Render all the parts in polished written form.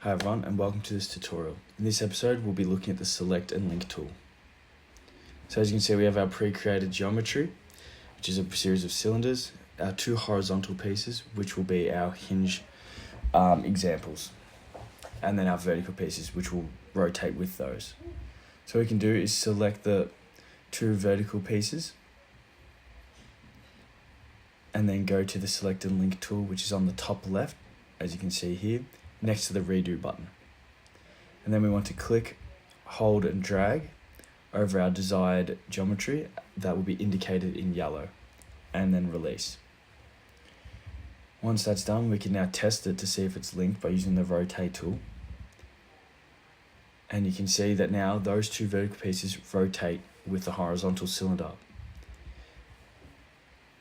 Hi everyone, and welcome to this tutorial. In this episode we'll be looking at the select and link tool. So as you can see, we have our pre-created geometry, which is a series of cylinders, our two horizontal pieces, which will be our hinge examples, and then our vertical pieces, which will rotate with those. So what we can do is select the two vertical pieces and then go to the select and link tool, which is on the top left, as you can see here, next to the redo button. And then we want to click, hold and drag over our desired geometry that will be indicated in yellow, and then release. Once that's done, we can now test it to see if it's linked by using the rotate tool. And you can see that now those two vertical pieces rotate with the horizontal cylinder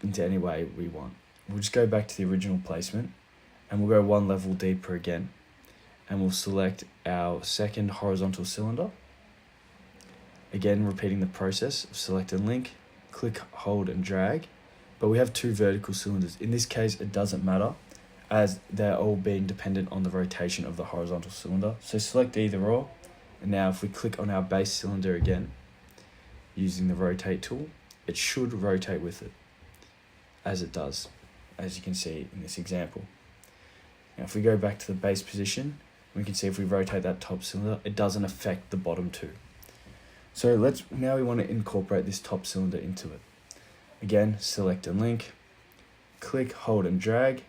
into any way we want. We'll just go back to the original placement and we'll go one level deeper again, and we'll select our second horizontal cylinder. Again, repeating the process of select and link, click, hold and drag, but we have two vertical cylinders. In this case, it doesn't matter as they're all being dependent on the rotation of the horizontal cylinder. So select either or, and now if we click on our base cylinder again, using the rotate tool, it should rotate with it, as it does, as you can see in this example. Now if we go back to the base position, we can see if we rotate that top cylinder, it doesn't affect the bottom two. So now we want to incorporate this top cylinder into it. Again, select and link, click, hold and drag,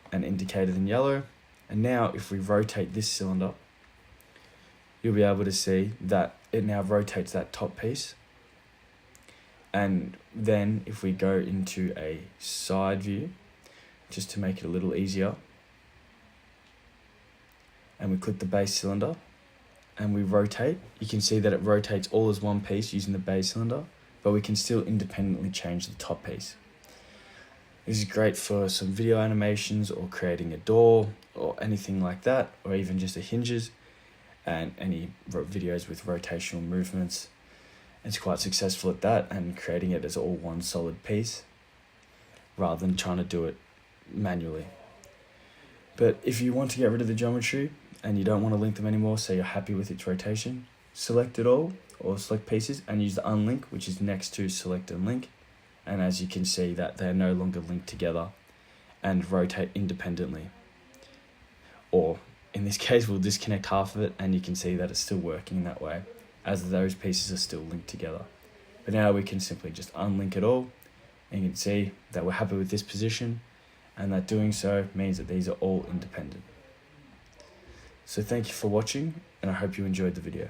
and indicated in yellow. And now if we rotate this cylinder, you'll be able to see that it now rotates that top piece. And then if we go into a side view, just to make it a little easier, and we click the base cylinder and we rotate, you can see that it rotates all as one piece using the base cylinder, but we can still independently change the top piece. This is great for some video animations or creating a door or anything like that, or even just the hinges and any videos with rotational movements. It's quite successful at that, and creating it as all one solid piece rather than trying to do it manually. But if you want to get rid of the geometry and you don't want to link them anymore, so you're happy with its rotation, select it all or select pieces and use the unlink, which is next to select and link. And as you can see that they're no longer linked together and rotate independently. Or in this case, we'll disconnect half of it and you can see that it's still working that way, as those pieces are still linked together. But now we can simply just unlink it all, and you can see that we're happy with this position, and that doing so means that these are all independent. So thank you for watching, and I hope you enjoyed the video.